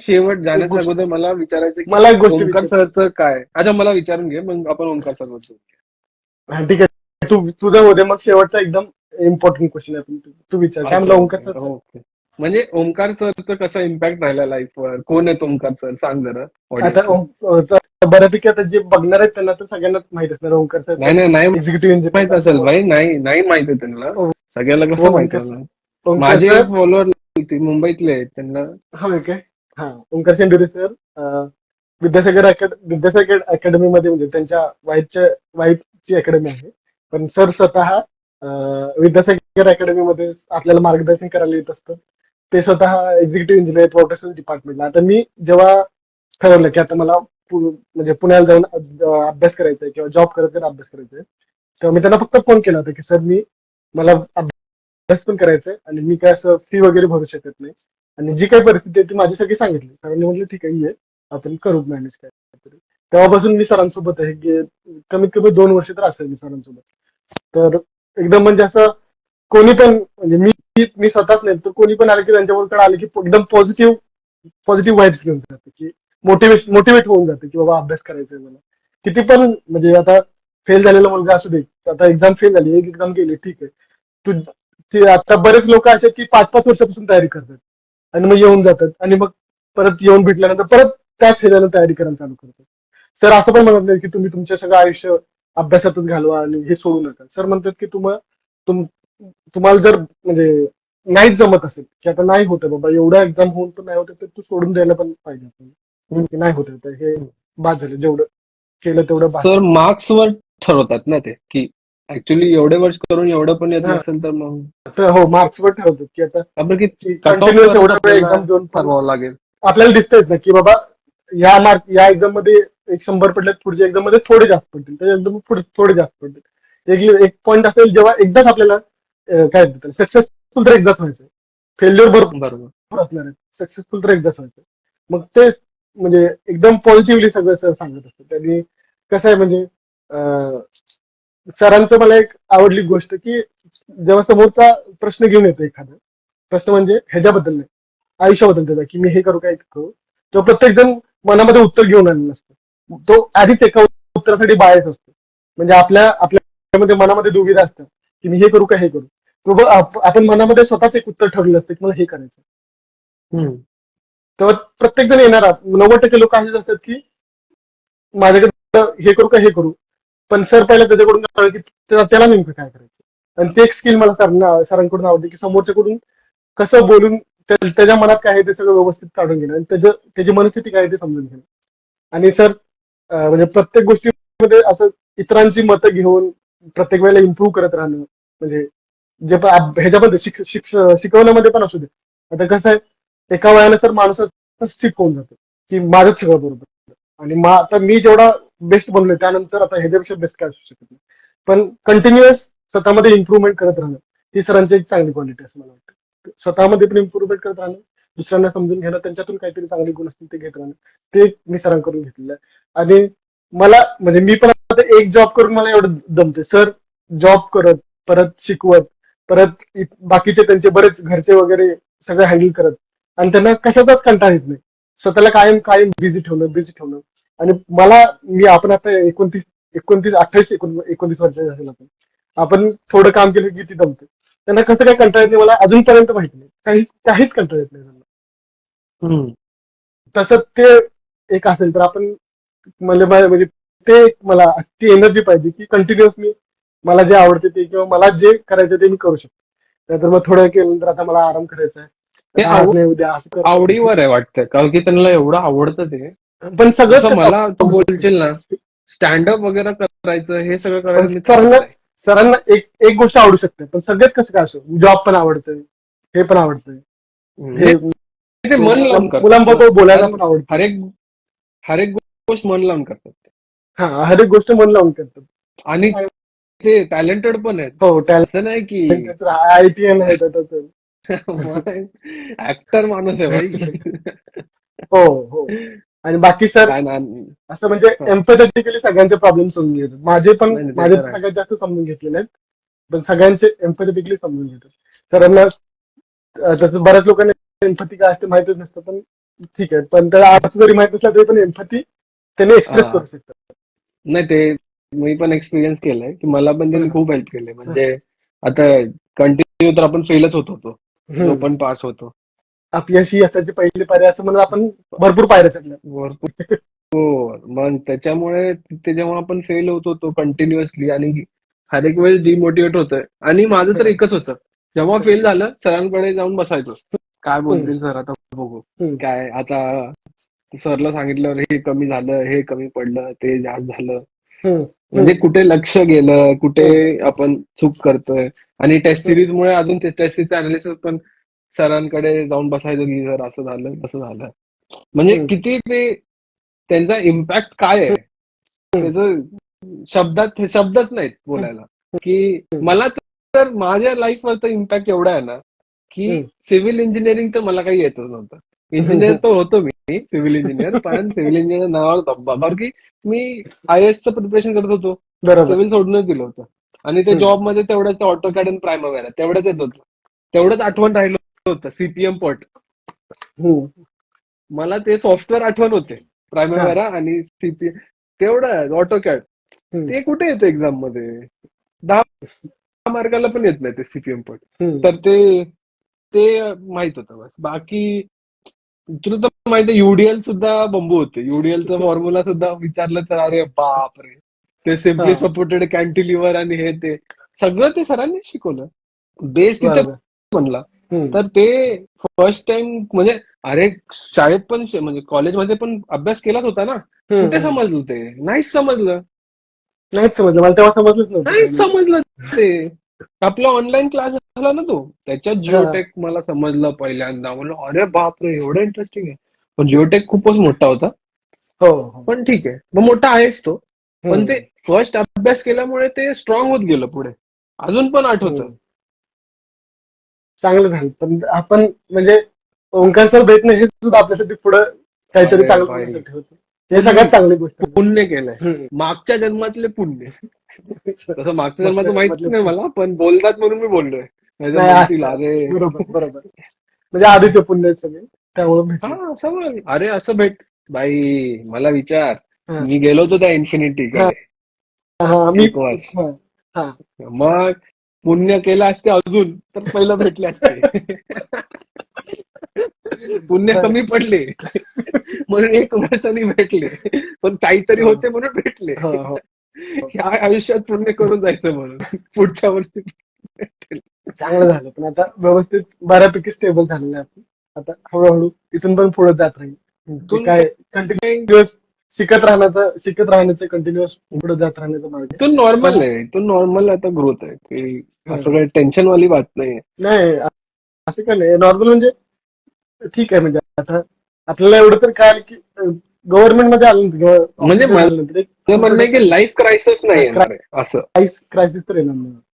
शेवट एक जाण्याच्या गोष्ट अगोदर मला विचारायचं की मला एक गोष्ट ओमकार विचार. सरचं काय. अच्छा, मला विचारून घे, मग आपण ओमकार सर बद्दल. हा ठीक आहे, तुझं होते मग शेवटचा एकदम इम्पॉर्टंट क्वेश्चन आहे. तू विचार काय अच्छा, म्हणला ओंकार ओके सरचं. ओके. म्हणजे ओमकार सरचं कसा इम्पॅक्ट राहिला लाईफवर, कोण आहेत ओमकार सर, सांग जरा आता ऑडियन्सला. तर बऱ्यापैकी आता जे बघणार आहेत त्यांना तर सगळ्यांनाच माहित असणार ओंकार सर नाही तर नाही नाही एक्झिक्युटिव्ह माहित इंजिनियर. असेल भाई, नाही नाही माहित आहे त्यांना. सगळ्याला कसं माहित ओंकार राहणार. ओंकार माझे सर. फॉलोअर मुंबईतले आहेत त्यांना. हा काय. हा ओंकार शेंडुरे सर विद्यासागर अकॅडमीमध्ये म्हणजे त्यांच्या वाईफची अकॅडमी आहे. पण सर स्वतः विद्यासागर अकॅडमीमध्ये आपल्याला मार्गदर्शन करायला येत असतं. ते स्वतः एक्झिक्युटिव्ह इंजिनियर प्रोफेशनल डिपार्टमेंटला. आता मी जेव्हा ठरवलं की आता मला म्हणजे पुण्याला जाऊन अभ्यास करायचा आहे किंवा जॉब करायचा अभ्यास करायचा आहे, तेव्हा मी त्यांना फक्त फोन केला होता की सर मला अभ्यास पण करायचा आहे आणि मी काय असं फी वगैरे भरू शकत नाही आणि जी काही परिस्थिती आहे ती माझी सगळी सांगितली. सरांनी म्हटलं ठीक आहे ये आपण करू मॅनेज काय. तेव्हापासून मी सरांसोबत आहे की कमीत कमी 2 वर्ष तर असेल मी सरांसोबत. तर एकदम म्हणजे असं कोणी पण म्हणजे मी स्वतःच नाही तर कोणी पण आलं की त्यांच्याबरोबर आलं की एकदम पॉझिटिव्ह वाईब्स घेऊन जाते की मोटिवेट होऊन जाते की बाबा अभ्यास करायचा आहे मला. किती पण म्हणजे आता फेल झालेला मुलगा असू दे, आता एक्झाम फेल झाली, एक एक्झाम गेली, ठीक आहे. तू ते आता बरेच लोक असे आहेत की 5-5 वर्षापासून तयारी करतात आणि मग येऊन जातात आणि मग परत येऊन भेटल्यानंतर परत त्याच ह्याच्यानं तयारी करायला चालू करतात. सर असं पण म्हणत नाही की तुम्ही तुमचं सगळं आयुष्य अभ्यासातच घालवा आणि हे सोडू नका. सर म्हणतात की तुम्हाला जर म्हणजे नाहीच जमत असेल की आता नाही होतं बाबा एवढा एक्झाम होऊन पण नाही होतं तर तू सोडून द्यायला पण पाहिजे आपण की नाही होत तर हे बाद झालं जेवढं केलं तेवढं बाद सर झालं. मार्क्सवर ठरवतात ना ते, की ऍक्च्युली एवढे वर्ष करून एवढं पण येत हा नसेल तर मग तर हो मार्क्सवर ठरवतात की आता आपण की की कट ऑफ कंटिन्युअस वरच एवढा वेळ आपल्याला एक्झाम देऊन पण ठरवावं लागेल. आपल्याला दिसतंय ना की बाबा या एक्झाम मध्ये एक 100 पडले पुढच्या एक्झाम मध्ये थोडे जास्त पडतील त्याच्या एकदम पुढे थोडे जास्त पडतील. एक पॉईंट असेल जेव्हा एकदाच आपल्याला काय म्हणतात सक्सेसफुल तर एकदाच व्हायचं. फेल्युअर बरोबर. भरपूर असणार आहे, सक्सेसफुल तर एकदाच व्हायचं. मग ते म्हणजे एकदम पॉझिटिव्हली सगळं सर सांगत असतं. त्यांनी कसं आहे म्हणजे सरांचं मला एक आवडली गोष्ट की जेव्हा समोरचा प्रश्न घेऊन येतो एखादा प्रश्न म्हणजे ह्याच्याबद्दल नाही आयुष्याबद्दल त्याचा की मी हे करू काय करू, तो प्रत्येक जण मनामध्ये उत्तर घेऊन आलेला असतो. तो आधीच एका उत्तरासाठी बायस असतो. म्हणजे आपल्यामध्ये मनामध्ये दुविधा असतात की मी हे करू का हे करू. आपण मनामध्ये स्वतःच एक उत्तर ठरवलं असतं की मला हे करायचं. हम्म. तेव्हा प्रत्येक जण येणार 90% लोक असेच असतात की माझ्याकडे हे करू का हे करू. पण सर पहिला त्याच्याकडून कळलं की त्याला नेमकं काय करायचं. आणि ते एक स्किल मला सरांकडून आवडते की समोरच्याकडून कसं बोलून त्याच्या मनात काय आहे ते सगळं व्यवस्थित काढून घेणं आणि त्याची मनस्थिती काय आहे ते समजून घेणं. आणि सर म्हणजे प्रत्येक गोष्टीमध्ये असं इतरांची मतं घेऊन प्रत्येक वेळेला इम्प्रूव्ह करत राहणं म्हणजे जे पण ह्याच्यामध्ये शिकवण्यामध्ये पण असू दे. आता कसं आहे एका वयाला सर माणूस स्टिक होऊन जातो की माझंच सगळं बरोबर आणि आता मी जेवढा बेस्ट बनलोय त्यानंतर आता ह्याच्यापेक्षा बेस्ट काय असू शकत नाही. पण कंटिन्युअस स्वतःमध्ये इम्प्रूव्हमेंट करत राहणं ही सरांची एक चांगली क्वालिटी असं मला वाटतं. स्वतःमध्ये पण इम्प्रूव्हमेंट करत राहणं, दुसऱ्यांना समजून घेणं, त्यांच्यातून काहीतरी चांगले गुण असतील ते घेत राहणं, ते मी सरांकडून घेतलेलं आहे. आणि मला म्हणजे मी पण आता एक जॉब करून मला एवढं दमते. सर जॉब करत परत शिकवत परत बाकीचे त्यांचे बरेच घरचे वगैरे सगळं हँडल करत आणि त्यांना कशाचाच कंटाळा येत नाही. स्वतःला कायम कायम बिझी ठेवणं आणि मी आपण आता 29 वर्षाचे असेल आपण थोडं काम केलं की किती दमते. त्यांना कसं काय कंटाळा येत नाही मला अजूनपर्यंत माहिती नाही. काहीच कंटाळा येत नाही त्यांना. हम्म. तसं ते एक असेल तर आपण म्हणजे ते मला ती एनर्जी पाहिजे की कंटिन्युअस मला जे आवडते ते किंवा मला जे करायचं ते मी करू शकतो. नाहीतर मग थोडं केलं तर आता मला आराम करायचा आहे. ते आता आज नाही उद्या असं करत आवडीवर आहे वाटतं, कारण की त्यांना एवढं आवडतं ते. पण सगळंच जसं कसं मला तू आवडू बोलशील ना, शकतं. स्टँडअप वगैरे करायचं, हे सगळं पण करायचं मी थांबलोय. सरांना एक गोष्ट आवडू शकते पण सगळेच कसं काय असो जॉब पण आवडतंय हे पण आवडतंय हे हे ते मन लावून करतात ना, मुलांबरोबर बोलायला कारण पण आवडतं. हर एक हर एक गोष्ट मन लावून करतात ते. हा हर एक गोष्ट मन लावून करतात. आणि ते टॅलेंटेड पण आहेत. हो असं नाही की टॅलेंट IITN आहे त्याचं. ऍक्टर माणूस आहे भाई. हो हो. आणि बाकी सर काय ना. असं म्हणजे हा. एम्पॅथेटिकली सगळ्यांचे प्रॉब्लेम समजून घेतात. नाही नाही, ते माझे तर तर आहे. सगळ्यात जास्त समजून घेतलेले आहेत. पण सगळ्यांचे एम्पॅथेटिकली समजून घेतात. सरांना तसं बऱ्याच लोकांना एम्पॅथी काय असते माहितच नसतं पण ठीक आहे, पण त्याला अर्थ जरी माहित असला तरी पण एम्पॅथी त्याने एक्सप्रेस हा करू शकतात. नाही ते मी पण एक्सपिरियन्स केलंय की मला पण त्यांनी हं, खूप हेल्प केले. हं, म्हणजे आता कंटिन्यू तर आपण फेलच होत होतो, जो हं. पण पास होतो. अपयशी असायची पहिली पायरी असं म्हणून आपण भरपूर पायऱ्या चढल्या. भरपूर. मग त्याच्यामुळे तिथे जेव्हा आपण फेल होत होतो कंटिन्युअसली आणि हर एक वेळेस डिमोटिवेट होतोय. आणि माझं तर हं, एकच होतं, जेव्हा हं, फेल झालं सरांकडे जाऊन बसायचो. काय हं, बोलतील सर आता बघू. हं, काय आता सरला सांगितलं हे कमी झालं, हे कमी पडलं, ते जास्त झालं. हं, म्हणजे हं, कुठे लक्ष गेलं, कुठे हं, आपण चूक करतोय. आणि टेस्ट हं, सिरीजमुळे अजून ते टेस्ट सिरीजचं अनालिसिस पण सरांकडे जाऊन बसायचं की सर असं झालं, तसं झालं. म्हणजे हं, किती ते त्यांचा इम्पॅक्ट काय आहे हं, त्याचं शब्दात शब्दच नाहीत हं, बोलायला. की हं, मला तर माझ्या लाईफवरचा इम्पॅक्ट एवढा आहे ना, की हं, सिव्हिल इंजिनिअरिंग तर मला काही येतच नव्हतं. हं, इंजिनियर हं. तर होतो मी सिव्हिल इंजिनियर, पण सिव्हिल इंजिनियर नावावर धब्बा. कारण की मी IASचं प्रिपरेशन करत होतो, बरोबर. सिव्हिल सोडूनच दिलं होतं. आणि ते हं, जॉबमध्ये तेवढंच ऑटोकॅड आणि प्रायमवेरा तेवढंच येत होतं. तेवढंच आठवण राहिलं होतं, CPM पट. हं. मला ते सॉफ्टवेअर आठवण होते, हां. प्रायमवेरा आणि CPM. तेवढं ऑटोकॅड हं, ते कुठे येतं एक्झाम मध्ये. 10 मार्काला पण येत नाही ते CPM पट. हं. तर ते ते माहित होतं बस. बाकी तुला तर माहिती आहे UDL सुद्धा बंबू होते. UDLचा फॉर्म्युला सुद्धा विचारलं तर अरे बापरे. ते सिम्पली हां. सपोर्टेड कॅन्टिलिव्हर आणि हे ते सगळं ते सरांनी शिकवलं. बेस तिथे बरोबर. बनला. हं, तर ते फर्स्ट टाइम म्हणजे अरे शाळेत पण म्हणजे कॉलेजमध्ये पण अभ्यास केलाच होता ना. हं, कुठे हं. समजलं ते? नाहीच समजलं. नाहीच समजलं. मला तेव्हा समजलंच नव्हतं काय नाहीच म्हणजे. समजलं ते. आपला ऑनलाईन क्लास झाला ना तो. त्याच्यात हां. जिओटेक मला समजलं पहिल्यांदा. म्हणलं अरे बापरे एवढं इंटरेस्टिंग आहे. पण जिओटेक खूपच मोठा होता. हो, हो. पण ठीक आहे. मग मोठा आहेच तो. पण ते हं, फर्स्ट अभ्यास केल्यामुळे ते स्ट्रॉंग होत गेलं पुढे. अजून पण आठवतं. हं. चांगलं झालं. पण आपण म्हणजे ओंकार सर भेटणं हे सुद्धा आपल्यासाठी पुढं काहीतरी अरे चांगलं भाई होण्यासाठी होतं. हे सगळ्यात पुण्य चांगली गोष्ट आहे. पुण्य केलंय. हं. मागच्या जन्मातले पुण्य. तसं मागच्या मागच्या जन्माचं माहित मधले नाही मला, पण बोलतात म्हणून मी बोललोय. नाहीतर नाही म्हणतील असतं, अरे असतं. बरोबर, बरोबर. म्हणजे आधीचे पुण्य आहेत सगळे. त्यामुळे भेटले. हा समज अरे असं भेट. बाई मला विचार, हां. मी गेलो होतो त्या हां, इन्फिनिटीकडे हां. मी 1 वर्ष. हां, हां. मग पुण्य केलं असते अजून तर पहिलं भेटले असते. पुण्य हां. कमी पडले म्हणून 1 वर्षांनी भेटले. पण काहीतरी हो, होते म्हणून भेटले. हो, हो. ह्या आयुष्यात पुण्य करून जायचं म्हणून पुढच्या वर्षी भेटेल. चांगलं झालं. पण आता व्यवस्थित बऱ्यापैकी स्टेबल झालेलं आहे आपण. आता हळू-हळू इथून पण पुढे जात राहील. ते इथून काय काही कंटिन्युअस शिकत राहण्याचं कंटिन्युअस पुढे जात राहण्याचा मार्ग आहे. इथून नॉर्मल पण आहे. इथून नॉर्मल आता ग्रोथ आहे की हं, असं काही टेन्शन वाली बात नाही. नाही असं काय नाही. नॉर्मल म्हणजे ठीक आहे म्हणजे आता आपल्याला एवढं तर कळालं की गव्हर्नमेंटमध्ये आलं म्हणजे ऑफिसर झाल्यानंतर एक माझं म्हणणं आहे की कम्फर्टेशन लाईफ क्रायसिस नाही येणार आहे असं. क्रायसिस तर येणार नाही.